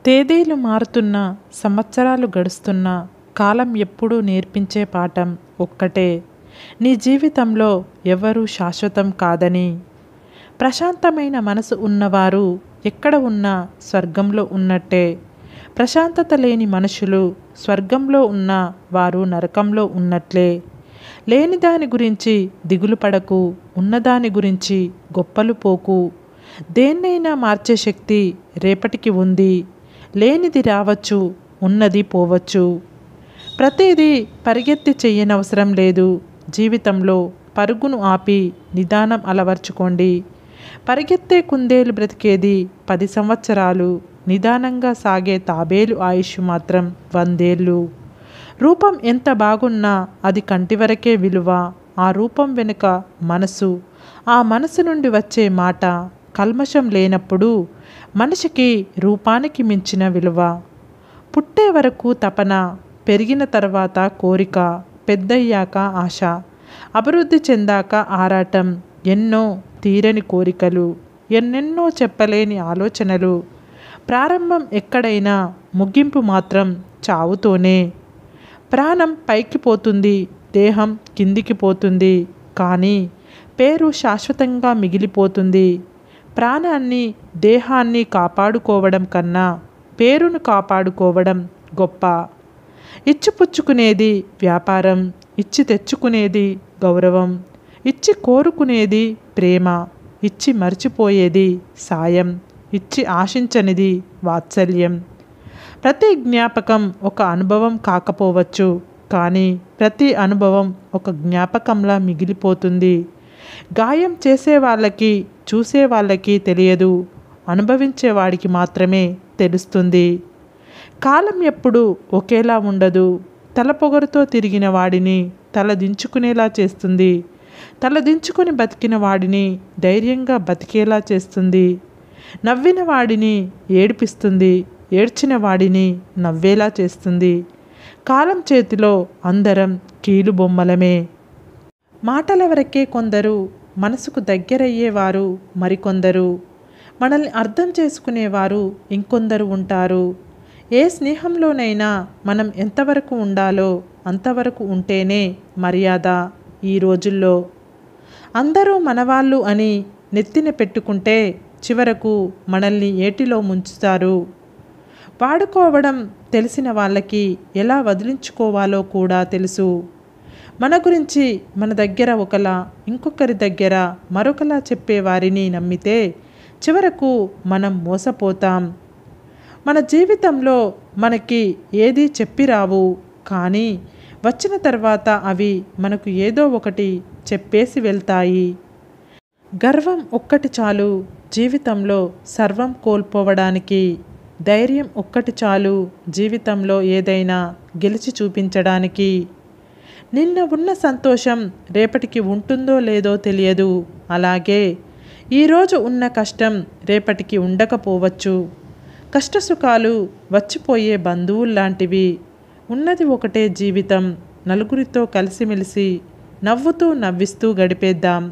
తేదీలు మారుతున్నా, సంవత్సరాలు గడుస్తున్నా, కాలం ఎప్పుడూ నేర్పించే పాఠం ఒక్కటే. నీ జీవితంలో ఎవరూ శాశ్వతం కాదని. ప్రశాంతమైన మనసు ఉన్నవారు ఎక్కడ ఉన్నా స్వర్గంలో ఉన్నట్టే. ప్రశాంతత లేని మనుషులు స్వర్గంలో ఉన్న వారు నరకంలో ఉన్నట్లే. లేని దాని గురించి దిగులు పడకు, ఉన్నదాని గురించి గొప్పలు పోకు. దేన్నైనా మార్చే శక్తి రేపటికి ఉంది. లేనిది రావచ్చు, ఉన్నది పోవచ్చు. ప్రతిదీ పరిగెత్తి చెయ్యనవసరం లేదు. జీవితంలో పరుగును ఆపి నిదానం అలవర్చుకోండి. పరిగెత్తే కుందేలు బ్రతికేది 10 సంవత్సరాలు, నిదానంగా సాగే తాబేలు ఆయుష్ మాత్రం 100 ఏళ్ళు. రూపం ఎంత బాగున్నా అది కంటి వరకే విలువ. ఆ రూపం వెనుక మనసు, ఆ మనసు నుండి వచ్చే మాట కల్మషం లేనప్పుడు మనిషికి రూపానికి మించిన విలువ. పుట్టే వరకు తపన, పెరిగిన తర్వాత కోరిక, పెద్దయ్యాక ఆశ, అభివృద్ధి చెందాక ఆరాటం. ఎన్నో తీరని కోరికలు, ఎన్నెన్నో చెప్పలేని ఆలోచనలు. ప్రారంభం ఎక్కడైనా, ముగింపు మాత్రం చావుతోనే. ప్రాణం పైకి పోతుంది, దేహం కిందికి పోతుంది, కానీ పేరు శాశ్వతంగా మిగిలిపోతుంది. ప్రాణాన్ని, దేహాన్ని కాపాడుకోవడం కన్నా పేరును కాపాడుకోవడం గొప్ప. ఇచ్చిపుచ్చుకునేది వ్యాపారం, ఇచ్చి తెచ్చుకునేది గౌరవం, ఇచ్చి కోరుకునేది ప్రేమ, ఇచ్చి మర్చిపోయేది సాయం, ఇచ్చి ఆశించనిది వాత్సల్యం. ప్రతి జ్ఞాపకం ఒక అనుభవం కాకపోవచ్చు, కానీ ప్రతి అనుభవం ఒక జ్ఞాపకంలా మిగిలిపోతుంది. గాయం చేసే వాళ్ళకి, చూసే వాళ్ళకి తెలియదు, అనుభవించేవాడికి మాత్రమే తెలుస్తుంది. కాలం ఎప్పుడు ఒకేలా ఉండదు. తలపొగరుతో తిరిగిన వాడిని తల దించుకునేలా చేస్తుంది. తల దించుకొని బతికిన వాడిని ధైర్యంగా బతికేలా చేస్తుంది. నవ్విన వాడిని ఏడిపిస్తుంది, ఏడ్చిన వాడిని నవ్వేలా చేస్తుంది. కాలం చేతిలో అందరం కీలు బొమ్మలమే. మాటల వరకే కొందరు, మనసుకు దగ్గరయ్యేవారు మరికొందరు. మనల్ని అర్థం చేసుకునేవారు ఇంకొందరు ఉంటారు. ఏ స్నేహంలోనైనా మనం ఎంతవరకు ఉండాలో అంతవరకు ఉంటేనే మర్యాద. ఈ రోజుల్లో అందరూ మనవాళ్ళు అని నెత్తిన పెట్టుకుంటే చివరకు మనల్ని ఏటిలో ముంచుతారు. వాడుకోవడం తెలిసిన వాళ్ళకి ఎలా వదిలించుకోవాలో కూడా తెలుసు. మన గురించి మన దగ్గర ఒకలా, ఇంకొకరి దగ్గర మరొకలా చెప్పేవారిని నమ్మితే చివరకు మనం మోసపోతాం. మన జీవితంలో మనకి ఏది చెప్పిరావు, కానీ వచ్చిన తర్వాత అవి మనకు ఏదో ఒకటి చెప్పేసి వెళ్తాయి. గర్వం ఒక్కటి చాలు జీవితంలో సర్వం కోల్పోవడానికి. ధైర్యం ఒక్కటి చాలు జీవితంలో ఏదైనా గెలిచి చూపించడానికి. నిన్న ఉన్న సంతోషం రేపటికి ఉంటుందో లేదో తెలియదు. అలాగే ఈరోజు ఉన్న కష్టం రేపటికి ఉండకపోవచ్చు. కష్టసుఖాలు వచ్చిపోయే బంధువుల్లాంటివి. ఉన్నది ఒకటే జీవితం. నలుగురితో కలిసిమెలిసి నవ్వుతూ నవ్విస్తూ గడిపేద్దాం.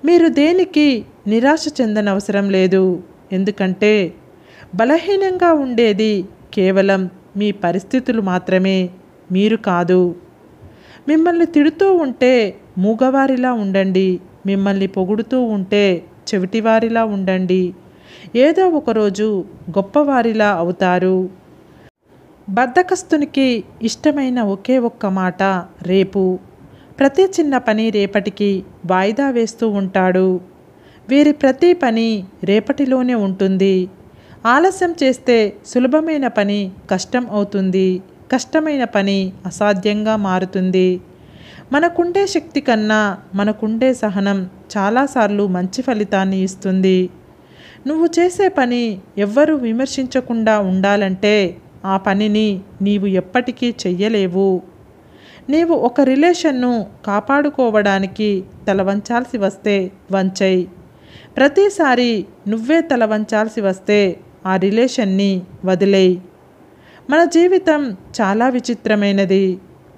మీరు దేనికి నిరాశ చెందనవసరం లేదు. ఎందుకంటే బలహీనంగా ఉండేది కేవలం మీ పరిస్థితులు మాత్రమే, మీరు కాదు. మిమ్మల్ని తిడుతూ ఉంటే మూగవారిలా ఉండండి. మిమ్మల్ని పొగుడుతూ ఉంటే చెవిటివారిలా ఉండండి. ఏదో ఒకరోజు గొప్పవారిలా అవుతారు. బద్ధకస్తునికి ఇష్టమైన ఒకే ఒక్క మాట రేపు. ప్రతి చిన్న పని రేపటికి వాయిదా వేస్తూ ఉంటాడు. వీరి ప్రతి పని రేపటిలోనే ఉంటుంది. ఆలస్యం చేస్తే సులభమైన పని కష్టం అవుతుంది. కష్టమైన పని అసాధ్యంగా మారుతుంది. మనకుండే శక్తి కన్నా మనకుండే సహనం చాలాసార్లు మంచి ఫలితాన్ని ఇస్తుంది. నువ్వు చేసే పని ఎవ్వరూ విమర్శించకుండా ఉండాలంటే ఆ పనిని నీవు ఎప్పటికీ చెయ్యలేవు. నీవు ఒక రిలేషన్ను కాపాడుకోవడానికి తల వంచాల్సి వస్తే వంచై. ప్రతిసారి నువ్వే తల వంచాల్సి వస్తే ఆ రిలేషన్ని వదిలేయ్. మన జీవితం చాలా విచిత్రమైనది.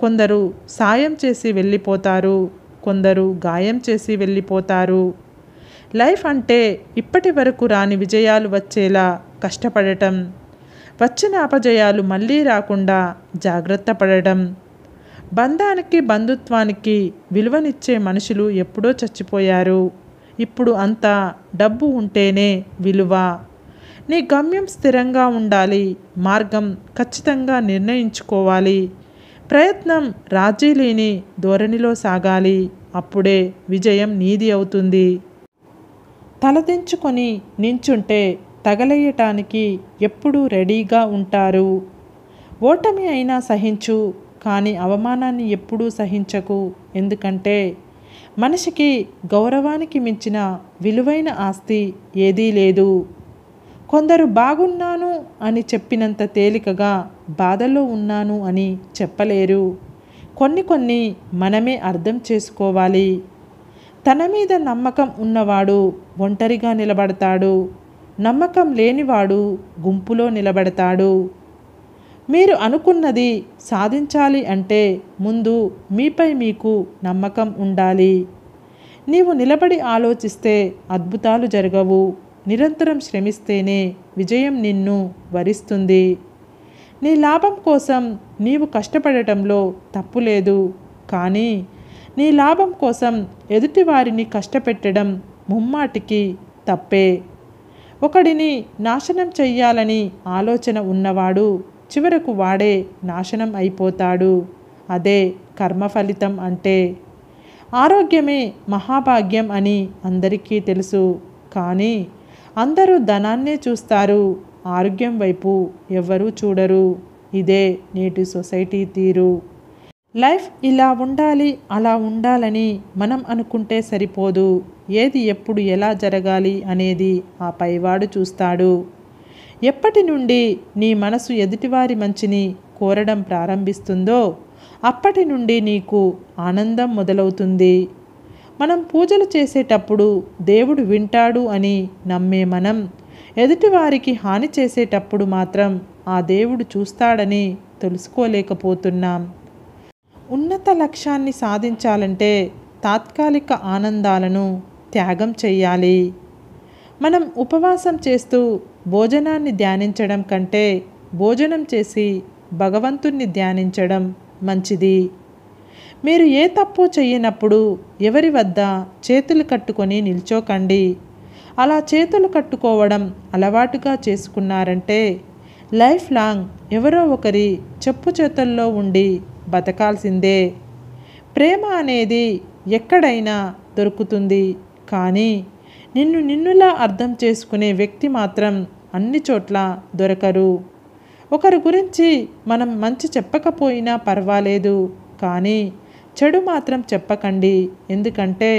కొందరు సాయం చేసి వెళ్ళిపోతారు, కొందరు గాయం చేసి వెళ్ళిపోతారు. లైఫ్ అంటే ఇప్పటి వరకు రాని విజయాలు వచ్చేలా కష్టపడటం. వచ్చిన అపజయాలు మళ్ళీ రాకుండా జాగ్రత్త పడడం. బంధానికి బంధుత్వానికి విలువనిచ్చే మనుషులు ఎప్పుడో చచ్చిపోయారు. ఇప్పుడు అంతా డబ్బు ఉంటేనే విలువ. నీ గమ్యం స్థిరంగా ఉండాలి. మార్గం ఖచ్చితంగా నిర్ణయించుకోవాలి. ప్రయత్నం రాజీ లేని ధోరణిలో సాగాలి. అప్పుడే విజయం నీది అవుతుంది. తలదించుకొని నించుంటే తగలేయటానికి ఎప్పుడూ రెడీగా ఉంటారు. ఓటమి అయినా సహించు, కానీ అవమానాన్ని ఎప్పుడూ సహించకు. ఎందుకంటే మనిషికి గౌరవానికి మించిన విలువైన ఆస్తి ఏదీ లేదు. కొందరు బాగున్నాను అని చెప్పినంత తేలికగా బాధలో ఉన్నాను అని చెప్పలేరు. కొన్ని మనమే అర్థం చేసుకోవాలి. తన మీద నమ్మకం ఉన్నవాడు ఒంటరిగా నిలబడతాడు. నమ్మకం లేనివాడు గుంపులో నిలబడతాడు. మీరు అనుకున్నది సాధించాలి అంటే ముందు మీపై మీకు నమ్మకం ఉండాలి. నీవు నిలబడి ఆలోచిస్తే అద్భుతాలు జరగవు. నిరంతరం శ్రమిస్తేనే విజయం నిన్ను వరిస్తుంది. నీ లాభం కోసం నీవు కష్టపడటంలో తప్పు లేదు. కానీ నీ లాభం కోసం ఎదుటివారిని కష్టపెట్టడం ముమ్మాటికి తప్పే. ఒకడిని నాశనం చెయ్యాలని ఆలోచన ఉన్నవాడు చివరకు వాడే నాశనం అయిపోతాడు. అదే కర్మ ఫలితం అంటే. ఆరోగ్యమే మహాభాగ్యం అని అందరికీ తెలుసు. కానీ అందరూ ధనాన్నే చూస్తారు. ఆరోగ్యం వైపు ఎవ్వరూ చూడరు. ఇదే నేటి సొసైటీ తీరు. లైఫ్ ఇలా ఉండాలి, అలా ఉండాలని మనం అనుకుంటే సరిపోదు. ఏది ఎప్పుడు ఎలా జరగాలి అనేది ఆ పైవాడు చూస్తాడు. ఎప్పటి నుండి నీ మనసు ఎదుటివారి మంచిని కోరడం ప్రారంభిస్తుందో అప్పటి నుండి నీకు ఆనందం మొదలవుతుంది. మనం పూజలు చేసేటప్పుడు దేవుడు వింటాడు అని నమ్మే మనం ఎదుటివారికి హాని చేసేటప్పుడు మాత్రం ఆ దేవుడు చూస్తాడని తెలుసుకోలేకపోతున్నాం. ఉన్నత లక్ష్యాన్ని సాధించాలంటే తాత్కాలిక ఆనందాలను త్యాగం చెయ్యాలి. మనం ఉపవాసం చేస్తూ భోజనాన్ని ధ్యానించడం కంటే భోజనం చేసి భగవంతుణ్ణి ధ్యానించడం మంచిది. మీరు ఏ తప్పు చెయ్యనప్పుడు ఎవరి వద్ద చేతులు కట్టుకొని నిల్చోకండి. అలా చేతులు కట్టుకోవడం అలవాటుగా చేసుకున్నారంటే లైఫ్ లాంగ్ ఎవరో ఒకరి చెప్పు చేతుల్లో ఉండి బతకాల్సిందే. ప్రేమ అనేది ఎక్కడైనా దొరుకుతుంది. కానీ నిన్నులా అర్థం చేసుకునే వ్యక్తి మాత్రం అన్ని చోట్ల దొరకరు. ఒకరి గురించి మనం మంచి చెప్పకపోయినా పర్వాలేదు, కానీ చెడు మాత్రం చెప్పకండి. ఎందుకంటే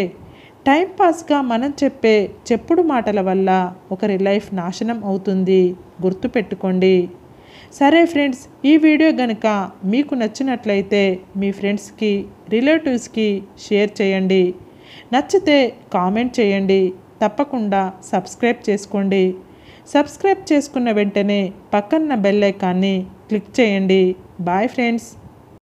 టైంపాస్గా మనం చెప్పే చెప్పుడు మాటల వల్ల ఒకరి లైఫ్ నాశనం అవుతుంది. గుర్తుపెట్టుకోండి. సరే ఫ్రెండ్స్, ఈ వీడియో కనుక మీకు నచ్చినట్లయితే మీ ఫ్రెండ్స్కి, రిలేటివ్స్కి షేర్ చేయండి. నచ్చితే కామెంట్ చేయండి. తప్పకుండా సబ్స్క్రైబ్ చేసుకోండి. సబ్స్క్రైబ్ చేసుకున్న వెంటనే పక్కన్న బెల్ ఐకాన్ని క్లిక్ చేయండి. Bye friends.